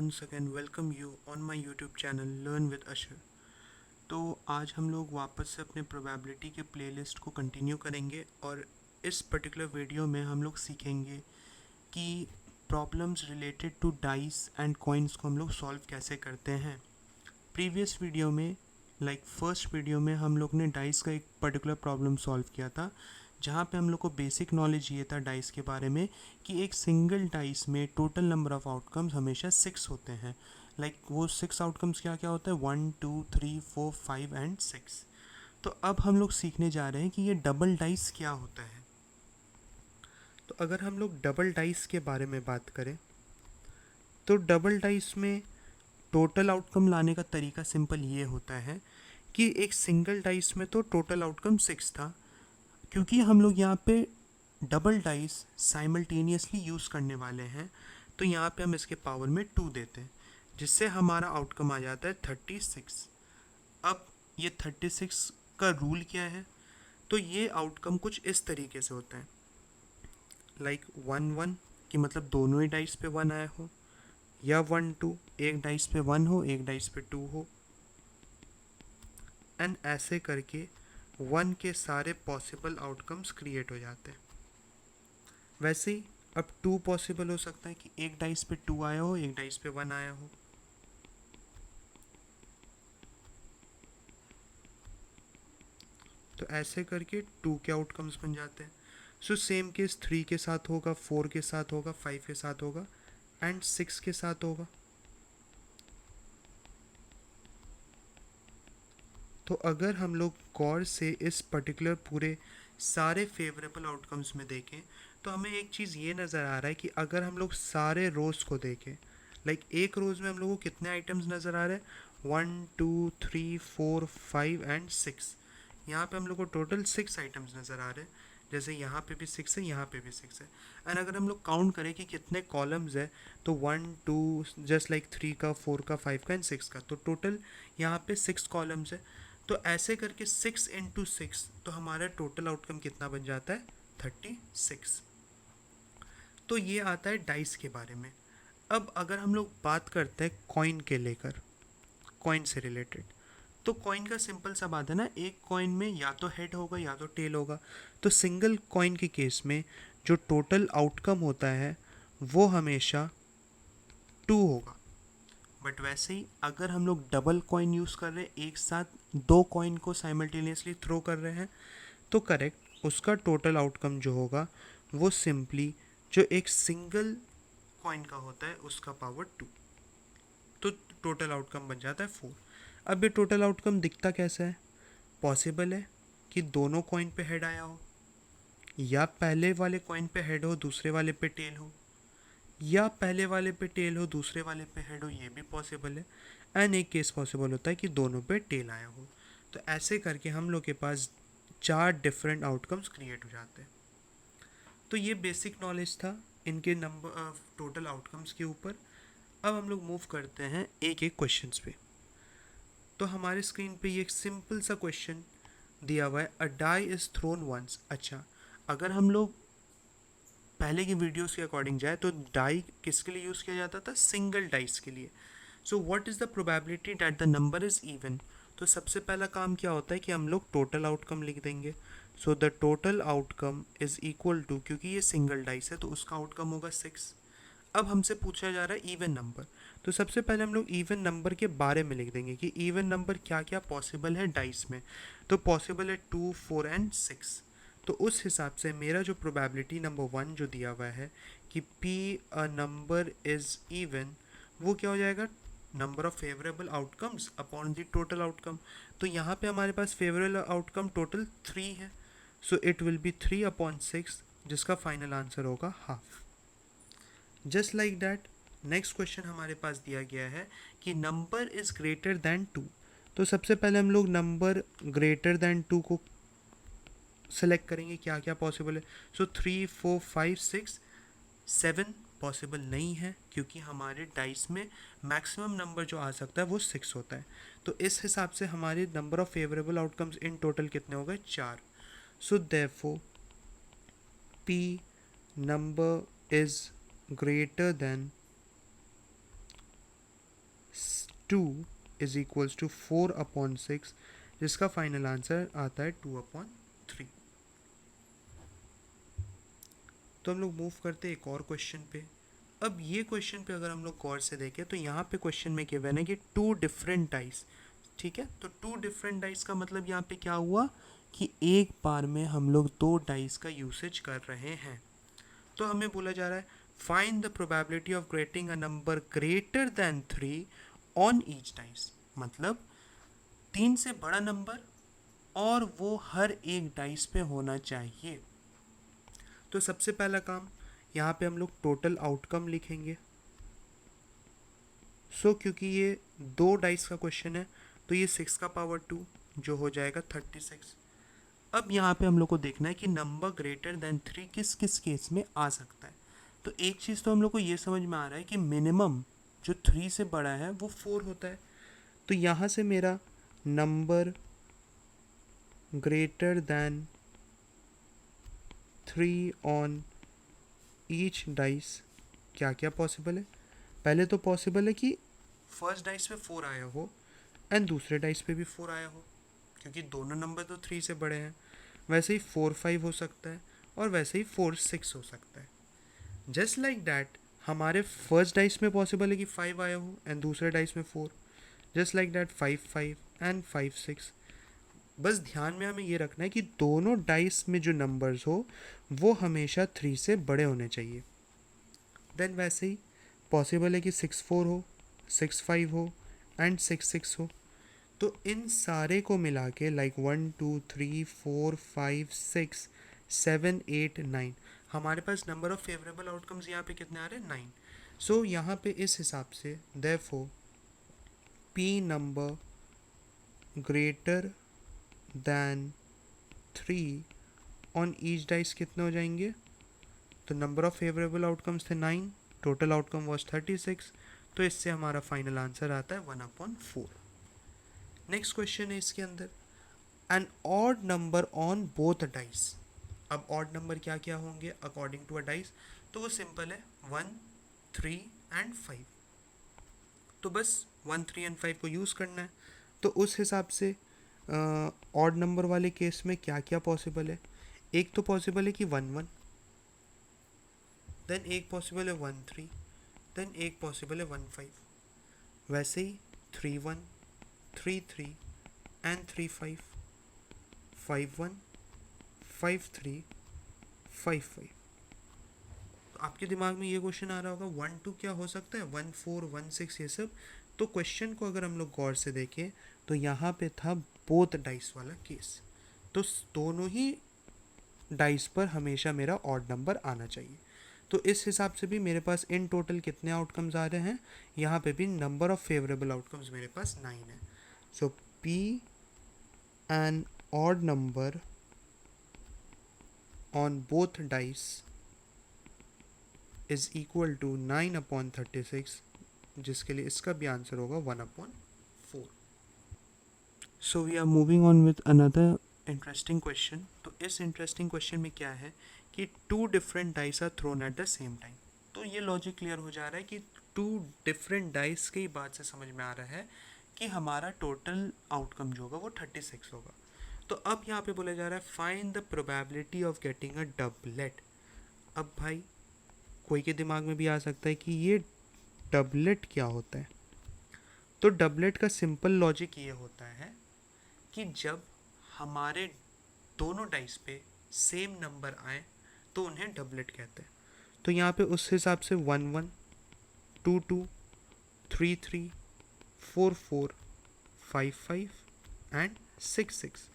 once again welcome you on my YouTube channel Learn with Asher। तो आज हम लोग वापस से अपने प्रोबेबिलिटी के प्लेलिस्ट को कंटिन्यू करेंगे और इस पर्टिकुलर वीडियो में हम लोग सीखेंगे कि problems related to dice and coins को हम लोग सॉल्व कैसे करते हैं। प्रीवियस वीडियो में फर्स्ट वीडियो में हम लोग ने डाइस का एक पर्टिकुलर प्रॉब्लम सॉल्व किया था, जहाँ पे हम लोग को बेसिक नॉलेज ये था डाइस के बारे में कि एक सिंगल डाइस में टोटल नंबर ऑफ आउटकम्स हमेशा 6 होते हैं। वो 6 आउटकम्स क्या क्या होता है, 1 2 3 4 5 एंड 6। तो अब हम लोग सीखने जा रहे हैं कि ये डबल डाइस क्या होता है। तो अगर हम लोग डबल डाइस के बारे में बात करें तो डबल डाइस में टोटल आउटकम लाने का तरीका सिंपल ये होता है कि एक सिंगल डाइस में तो टोटल आउटकम 6 था, क्योंकि हम लोग यहाँ पे डबल डाइस साइमल्टेनियसली यूज़ करने वाले हैं तो यहाँ पे हम इसके पावर में 2 देते हैं, जिससे हमारा आउटकम आ जाता है 36। अब ये 36 का रूल क्या है, तो ये आउटकम कुछ इस तरीके से होता है 1 1 कि मतलब दोनों ही डाइस पे 1 आया हो, या 1 2 एक डाइस पे 1 हो एक डाइस पे 2 हो, एंड ऐसे करके 1 के सारे पॉसिबल आउटकम्स क्रिएट हो जाते हैं। वैसे ही अब 2 पॉसिबल हो सकता है कि एक डाइस पे 2 आया हो एक डाइस पे 1 आया हो। तो ऐसे करके 2 के आउटकम्स बन जाते हैं। सो सेम केस 3 के साथ होगा, 4 के साथ होगा, 5 के साथ होगा एंड 6 के साथ होगा। तो अगर हम लोग गौर से इस पर्टिकुलर पूरे सारे फेवरेबल आउटकम्स में देखें तो हमें एक चीज़ ये नज़र आ रहा है कि अगर हम लोग सारे रोज़ को देखें, एक रोज़ में हम लोग को कितने आइटम्स नज़र आ रहे हैं, 1 2 3 4 5 एंड 6। यहाँ पे हम लोग को टोटल 6 आइटम्स नज़र आ रहे हैं। जैसे यहाँ पे भी 6 है, यहाँ पे भी 6 है। एंड अगर हम लोग काउंट करें कि कितने कॉलम्स है, तो 1 2 जस्ट 3 का, 4 का, 5 का एंड 6 का, तो टोटल यहाँ पे 6 कॉलम्स है। तो ऐसे करके 6 इंटू 6 तो हमारा टोटल आउटकम कितना बन जाता है, 36। तो ये आता है डाइस के बारे में। अब अगर हम लोग बात करते हैं कॉइन के लेकर, कॉइन से रिलेटेड, तो कॉइन का सिंपल सा बात है ना, एक कॉइन में या तो हेड होगा या तो टेल होगा। तो सिंगल कॉइन के केस में जो टोटल आउटकम होता है वो हमेशा 2 होगा। बट वैसे ही अगर हम लोग डबल कॉइन यूज़ कर रहे हैं, एक साथ 2 कॉइन को साइमल्टेनियसली थ्रो कर रहे हैं, तो करेक्ट उसका टोटल आउटकम जो होगा वो सिंपली जो एक सिंगल कॉइन का होता है उसका पावर 2, तो टोटल आउटकम बन जाता है 4। अब ये टोटल आउटकम दिखता कैसा है, पॉसिबल है कि दोनों कॉइन पे हेड आया हो, या पहले वाले कॉइन पे हेड हो दूसरे वाले पे टेल हो, या पहले वाले पे टेल हो दूसरे वाले पे हेड हो, ये भी पॉसिबल है। एंड एक केस पॉसिबल होता है कि दोनों पे टेल आया हो। तो ऐसे करके हम लोग के पास 4 डिफरेंट आउटकम्स क्रिएट हो जाते हैं। तो ये बेसिक नॉलेज था इनके नंबर टोटल आउटकम्स के ऊपर। अब हम लोग मूव करते हैं एक एक क्वेश्चंस पे। तो हमारे स्क्रीन पे ये एक सिंपल सा क्वेश्चन दिया हुआ है, अ डाई इज़ थ्रोन वंस। अच्छा, अगर हम लोग पहले की वीडियोस के अकॉर्डिंग जाए तो डाई किसके लिए यूज़ किया जाता था, सिंगल डाइस के लिए। So what is the probability that the number is even. तो सबसे पहला काम क्या होता है कि हम लोग टोटल आउटकम लिख देंगे। So the total outcome is equal to, क्योंकि ये सिंगल डाइस है तो उसका आउटकम होगा 6। अब हमसे पूछा जा रहा है इवन नंबर, तो सबसे पहले हम लोग इवन नंबर के बारे में लिख देंगे कि इवन नंबर क्या क्या पॉसिबल है डाइस में। तो पॉसिबल है 2 4 एंड 6। तो उस हिसाब से मेरा जो प्रोबेबिलिटी नंबर 1 जो दिया हुआ है कि P a number is even, वो क्या हो जाएगा, number of favourable outcomes upon the total outcome. तो यहाँ पे हमारे पास फेवरेबल आउटकम टोटल 3 है, सो इट विल बी 3/6, जिसका फाइनल आंसर होगा half. Just like that next question हमारे पास दिया गया है कि नंबर इज़ ग्रेटर दैन 2। तो सबसे पहले हम लोग नंबर ग्रेटर दैन 2 को सेलेक्ट करेंगे, क्या क्या पॉसिबल है। सो 3 4 5 6 7 पॉसिबल नहीं है, क्योंकि हमारे डाइस में मैक्सिमम नंबर जो आ सकता है वो 6 होता है। तो इस हिसाब से हमारे number of favourable outcomes in total कितने हो गए, 4। So therefore P number is greater than 2 is equals to 4/6, जिसका फाइनल आंसर आता है 2/3। तो हम लोग मूव करते हैं एक और क्वेश्चन पे। अब ये क्वेश्चन पे अगर हम लोग गौर से देखें तो यहाँ पे क्वेश्चन में गिवन है कि 2 डिफरेंट डाइस, ठीक है। तो 2 डिफरेंट डाइस का मतलब यहाँ पे क्या हुआ कि एक बार में हम लोग 2 डाइस का यूसेज कर रहे हैं। तो हमें बोला जा रहा है find the probability of getting a number greater than 3 on each dice, मतलब 3 से बड़ा नंबर और वो हर एक डाइस पे होना चाहिए। तो सबसे पहला काम, यहाँ पे हम लोग टोटल आउटकम लिखेंगे। क्योंकि ये 2 डाइस का क्वेश्चन है तो ये 6 का पावर 2 जो हो जाएगा 36। अब यहाँ पे हम लोग को देखना है कि नंबर ग्रेटर देन 3 किस किस केस में आ सकता है। तो एक चीज़ तो हम लोग को ये समझ में आ रहा है कि मिनिमम जो 3 से बड़ा है वो 4 होता है। तो यहाँ से मेरा number greater than 3 on each dice क्या क्या पॉसिबल है। पहले तो पॉसिबल है कि फर्स्ट डाइस पे 4 आया हो एंड दूसरे डाइस पे भी 4 आया हो, क्योंकि दोनों नंबर तो 3 से बड़े हैं। वैसे ही 4/5 हो सकता है और वैसे ही 4/6 हो सकता है। जस्ट लाइक दैट हमारे फर्स्ट डाइस में पॉसिबल है कि 5 आया हो एंड दूसरे डाइस में 4। Just like that 5/5 and 5/6। बस ध्यान में हमें ये रखना है कि दोनों डाइस में जो नंबर्स हो वो हमेशा 3 से बड़े होने चाहिए। देन वैसे ही पॉसिबल है कि 6/4 हो, 6/5 हो एंड 6/6 हो। तो इन सारे को मिला के लाइक 1 2 3 4 5 6 7 8 9 हमारे पास नंबर ऑफ फेवरेबल आउटकम्स यहाँ पे कितने आ रहे हैं 9। यहाँ पे इस हिसाब से therefore P number greater than 3 on each dice कितने हो जाएंगे। तो नंबर ऑफ फेवरेबल आउटकम्स थे 9, टोटल आउटकम वॉज 36। तो इससे हमारा फाइनल आंसर आता है 1/4। नेक्स्ट क्वेश्चन है इसके अंदर an odd number on both dice. अब ऑड नंबर क्या क्या होंगे अकॉर्डिंग टू अ डाइस, तो वो सिंपल है 1 3 एंड 5। तो बस 1 3 एंड 5 को यूज़ करना है। तो उस हिसाब से ऑड नंबर वाले केस में क्या क्या पॉसिबल है। एक तो पॉसिबल है कि 1 1, देन एक पॉसिबल है 1 3, देन एक पॉसिबल है 1 5। वैसे ही 3 1 3 3 एंड 3 5, 5 1 5 3 5 5। आपके दिमाग में ये क्वेश्चन आ रहा होगा 1 2 क्या हो सकता है, 1 4 1 6 ये सब। तो क्वेश्चन को अगर हम लोग गौर से देखें तो यहाँ पे था बोथ डाइस वाला केस। तो दोनों ही डाइस पर हमेशा मेरा ऑड नंबर आना चाहिए। तो इस हिसाब से भी मेरे पास इन टोटल कितने आउटकम्स आ रहे हैं, यहाँ पे भी नंबर ऑफ फेवरेबल आउटकम्स मेरे पास 9 है। So P N odd number on both dice is equal to 9/36, जिसके लिए इसका भी आंसर होगा 1/4। So we are moving on with another interesting question. तो इस इंटरेस्टिंग क्वेश्चन में क्या है कि 2 different dice are thrown at the same time. तो ये लॉजिक क्लियर हो जा रहा है कि 2 डिफरेंट डाइस की बात से समझ में आ रहा है कि हमारा टोटल आउटकम जो होगा वो 36 होगा। तो अब यहाँ पे बोला जा रहा है find the probability of getting a doublet. अब भाई कोई के दिमाग में भी आ सकता है कि ये डबलेट क्या होता है। तो डबलेट का सिंपल लॉजिक ये होता है कि जब हमारे दोनों डाइस पे सेम नंबर आए तो उन्हें डबलेट कहते हैं। तो यहाँ पे उस हिसाब से 1 1 2 2 3 3 4 4 5 5 एंड 6 6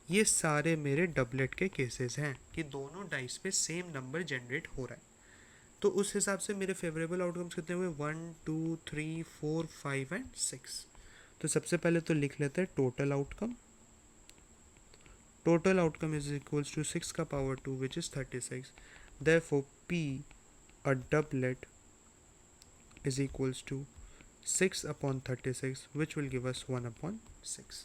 ये सारे मेरे डबलेट के केसेस हैं कि दोनों डाइस पे सेम नंबर जनरेट हो रहा है। तो उस हिसाब से मेरे फेवरेबल आउटकम्स कितने हुए 1 2 3 4 5 एंड 6। तो सबसे पहले तो लिख लेते हैं total outcome. Total outcome is equals to 6 का power 2 which is 36। Therefore P a doublet is equals to 6/36 which will give us 1/6।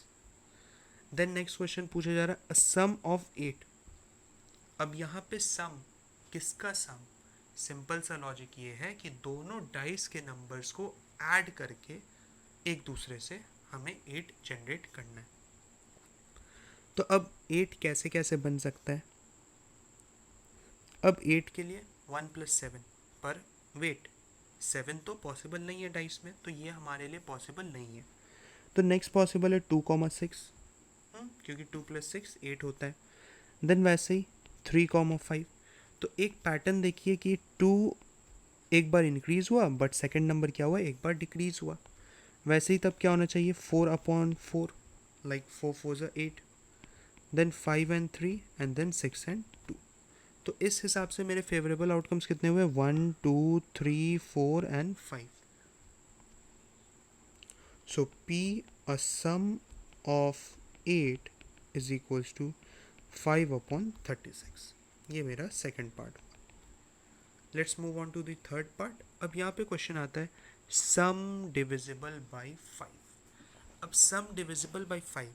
Then next question पूछा जा रहा है a sum of 8। अब यहाँ पे सम किसका सम, सिंपल सा लॉजिक ये है कि दोनों डाइस के नंबर्स को ऐड करके एक दूसरे से हमें 8 जनरेट करना है। तो अब 8 कैसे कैसे बन सकता है? अब 8 के लिए 1 + 7, पर वेट 7 तो पॉसिबल नहीं है डाइस में, तो ये हमारे लिए पॉसिबल नहीं है। तो नेक्स्ट पॉसिबल है 2,6, क्योंकि 2 + 6 8 होता है। देन वैसे ही 3,5। तो एक पैटर्न देखिए कि 2 एक बार इंक्रीज हुआ, बट सेकंड नंबर क्या हुआ, एक बार डिक्रीज हुआ। वैसे ही तब क्या होना चाहिए, 4/4, like 4 4 8, then 5 and 3, and then 6 and 2। तो इस हिसाब से मेरे फेवरेबल आउटकम्स कितने हुए, 1 2 3 4 and 5। So P, a sum of 8 is equals to 5/36। ये मेरा second part. Let's move on to the third part. अब यहाँ पे क्वेश्चन आता है सम डिविजिबल बाय 5। अब सम डिविजिबल बाय 5,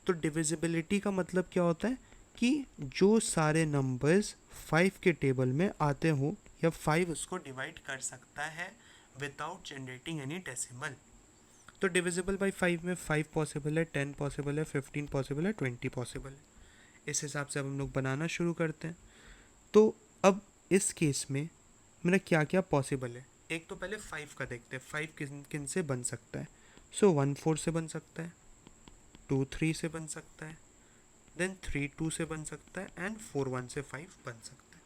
तो डिविजिबिलिटी का मतलब क्या होता है कि जो सारे नंबर्स 5 के टेबल में आते हो, या 5 उसको डिवाइड कर सकता है विदाउट जनरेटिंग एनी डेसिमल। तो डिविजिबल बाय 5 में 5 पॉसिबल है, 10 पॉसिबल है, 15 पॉसिबल है, 20 पॉसिबल है। इस हिसाब से अब हम लोग बनाना शुरू करते हैं। तो अब इस केस में मेरा क्या क्या पॉसिबल है, एक तो पहले 5 का देखते हैं, 5 किन किन से बन सकता है। सो 1 4 से बन सकता है, 2 3 से बन सकता है, देन 3 2 से बन सकता है, एंड 4 1 से 5 बन सकता है।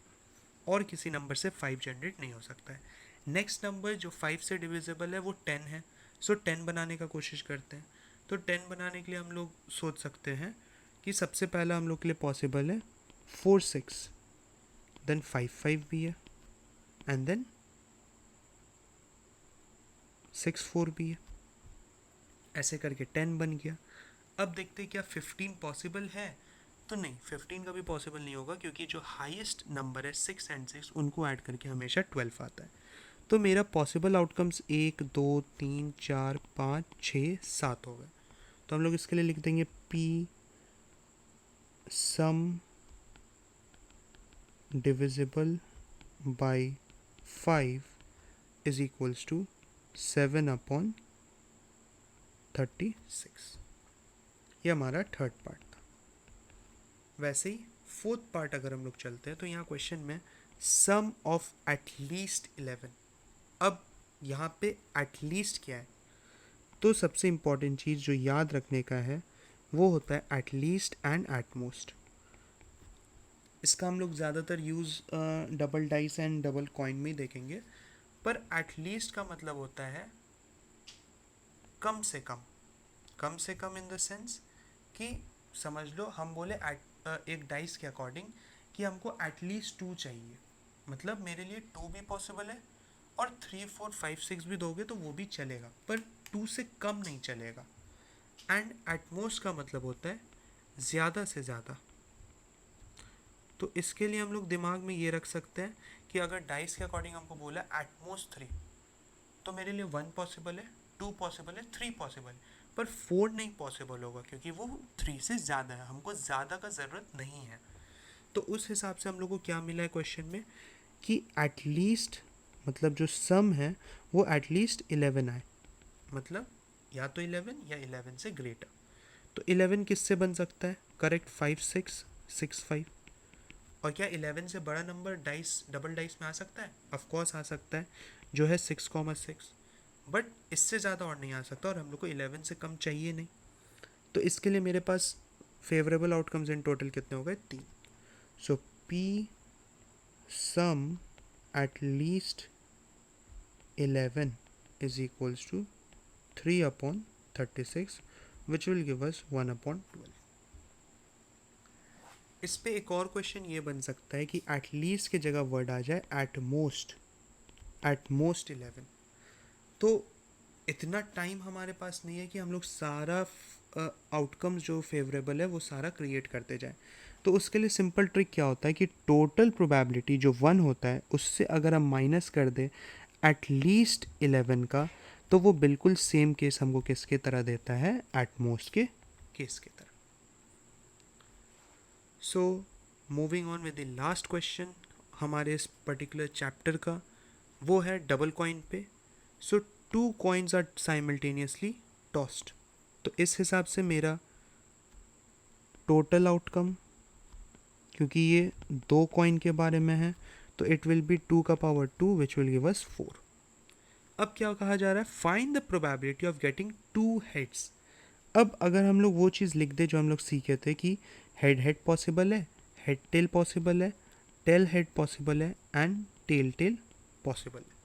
और किसी नंबर से 5 जनरेट नहीं हो सकता है। नेक्स्ट नंबर जो 5 से डिविजिबल है वो 10 है। सो 10 बनाने का कोशिश करते हैं। तो 10 बनाने के लिए हम लोग सोच सकते हैं कि सबसे पहला हम लोग के लिए पॉसिबल है 4 6, देन 5 5 भी है, एंड देन 6 4 भी है। ऐसे करके 10 बन गया। अब देखते हैं क्या 15 पॉसिबल है। तो नहीं, 15 का भी पॉसिबल नहीं होगा, क्योंकि जो हाईएस्ट नंबर है 6 एंड 6, उनको ऐड करके हमेशा 12 आता है। तो मेरा पॉसिबल आउटकम्स 1 2 3 4 5 6 7 हो गए। तो हम लोग इसके लिए लिख देंगे P sum divisible by 5 is equals to 7/36। ये हमारा थर्ड पार्ट था। वैसे ही फोर्थ पार्ट अगर हम लोग चलते हैं, तो यहाँ क्वेश्चन में सम ऑफ एटलीस्ट 11। अब यहाँ पे एटलीस्ट क्या है, तो सबसे इम्पॉर्टेंट चीज़ जो याद रखने का है वो होता है एटलीस्ट एंड एटमोस्ट। इसका हम लोग ज़्यादातर use double dice and double coin में ही देखेंगे। पर एटलीस्ट का मतलब होता है कम से कम। कम से कम इन द सेंस कि समझ लो हम बोले एक डाइस के अकॉर्डिंग कि हमको एटलीस्ट 2 चाहिए, मतलब मेरे लिए 2 भी पॉसिबल है, और 3 4 5 6 भी दोगे तो वो भी चलेगा, पर 2 से कम नहीं चलेगा। एंड एटमोस्ट का मतलब होता है ज़्यादा से ज़्यादा। तो इसके लिए हम लोग दिमाग में ये रख सकते हैं कि अगर डाइस के अकॉर्डिंग हमको बोला एटमोस्ट 3, तो मेरे लिए 1 पॉसिबल है, 2 पॉसिबल है, 3 पॉसिबल है, पर 4 नहीं पॉसिबल होगा, क्योंकि वो 3 से ज़्यादा है, हमको ज़्यादा का ज़रूरत नहीं है। तो उस हिसाब से हम लोग को क्या मिला है क्वेश्चन में कि एटलीस्ट मतलब जो सम है वो एटलीस्ट 11 आए, मतलब या तो 11 या 11 से ग्रेटर। तो 11 किससे बन सकता है, करेक्ट 5 6 6 5। और क्या 11 से बड़ा नंबर डाइस डबल डाइस में आ सकता है, ऑफ कोर्स आ सकता है, जो है 6,6। बट इससे ज़्यादा और नहीं आ सकता, और हम लोग को 11 से कम चाहिए नहीं। तो इसके लिए मेरे पास फेवरेबल आउटकम्स इन टोटल कितने हो गए, 3। So P sum at least 11 is equals to 3/36, which will give us 1/12। इस पे एक और क्वेश्चन ये बन सकता है कि एट लीस्ट की जगह वर्ड आ जाए एट मोस्ट 11। तो इतना टाइम हमारे पास नहीं है कि हम लोग सारा आउटकम्स जो फेवरेबल है वो सारा क्रिएट करते जाएं। तो उसके लिए सिंपल ट्रिक क्या होता है कि टोटल प्रोबेबिलिटी जो 1 होता है उससे अगर हम माइनस कर दें एट लीस्ट 11 का, तो वो बिल्कुल सेम केस हमको किसके तरह देता है, एट मोस्ट के केस की तरह। So moving on with the last question हमारे इस पर्टिकुलर चैप्टर का, वो है डबल कॉइन पे। सो 2 कॉइन्स आर साइमल्टेनियसली टॉस्ड। तो इस हिसाब से मेरा टोटल आउटकम, क्योंकि ये 2 कॉइन के बारे में है, तो इट विल बी 2 का power 2 which will give us 4। अब क्या कहा जा रहा है, find the probability of getting 2 heads. अब अगर हम लोग वो चीज़ लिख दे जो हम लोग सीखे थे कि हेड हेड पॉसिबल है, हेड टेल पॉसिबल है, टेल हेड पॉसिबल है एंड टेल टेल पॉसिबल है,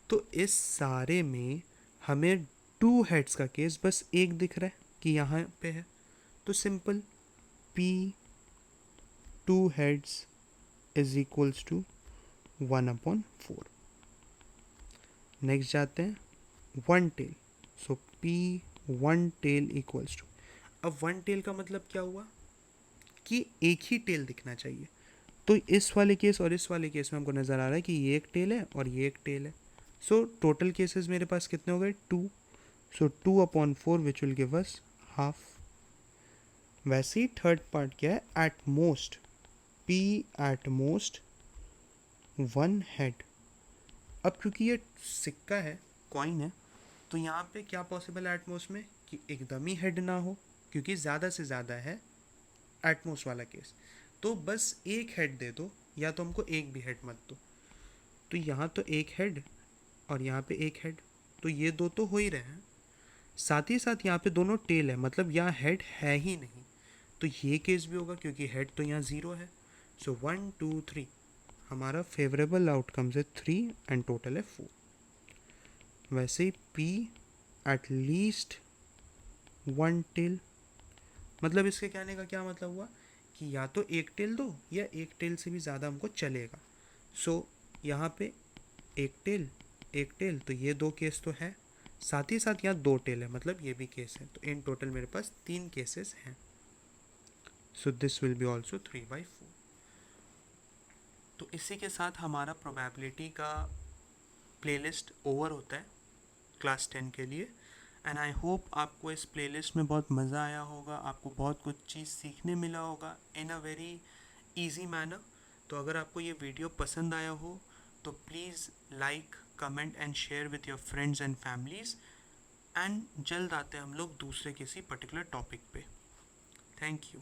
तो इस सारे में हमें 2 हेड्स का केस बस एक दिख रहा है कि यहाँ पे है, तो simple P 2 heads is equals to 1/4। Next जाते हैं 1 tail, so P 1 tail equals to, अब 1 टेल का मतलब क्या हुआ कि एक ही टेल दिखना चाहिए। तो इस वाले केस और इस वाले केस में हमको नज़र आ रहा है कि ये एक टेल है और ये एक टेल है, सो टोटल केसेस मेरे पास कितने हो गए 2, सो 2/4 which will give us half. वैसे ही थर्ड पार्ट क्या है, at most P at most 1 head. अब क्योंकि ये सिक्का है, कॉइन है, तो यहाँ पे क्या पॉसिबल है एटमोस्ट में कि एकदम ही हेड ना हो, क्योंकि ज़्यादा से ज़्यादा है एटमोस्ट वाला केस, तो बस एक हेड दे दो या तो हमको एक भी हेड मत दो। तो यहाँ तो एक हेड और यहाँ पे एक हेड, तो ये दो तो हो ही रहे हैं, साथ ही साथ यहाँ पे दोनों टेल है, मतलब यहाँ हेड है ही नहीं, तो ये केस भी होगा क्योंकि हेड तो यहाँ 0 है। सो 1 2 3 हमारा फेवरेबल आउटकम्स है 3 एंड टोटल है 4। वैसे ही P एट लीस्ट 1 टेल, मतलब इसके कहने का क्या मतलब हुआ कि या तो एक टेल दो या एक टेल से भी ज़्यादा हमको चलेगा। सो यहाँ पे एक टेल तो ये 2 केस तो है, साथ ही साथ यहाँ 2 टेल है, मतलब ये भी केस है, तो इन टोटल मेरे पास 3 केसेस हैं। So this will be also 3/4। तो इसी के साथ हमारा प्रोबेबिलिटी का प्लेलिस्ट ओवर होता है क्लास 10 के लिए। एंड आई होप आपको इस प्लेलिस्ट में बहुत मज़ा आया होगा, आपको बहुत कुछ चीज़ सीखने मिला होगा इन अ वेरी इजी मैनर। तो अगर आपको ये वीडियो पसंद आया हो तो please like comment and share with your friends and families. And जल्द आते हैं हम लोग दूसरे किसी पर्टिकुलर टॉपिक पे। Thank you.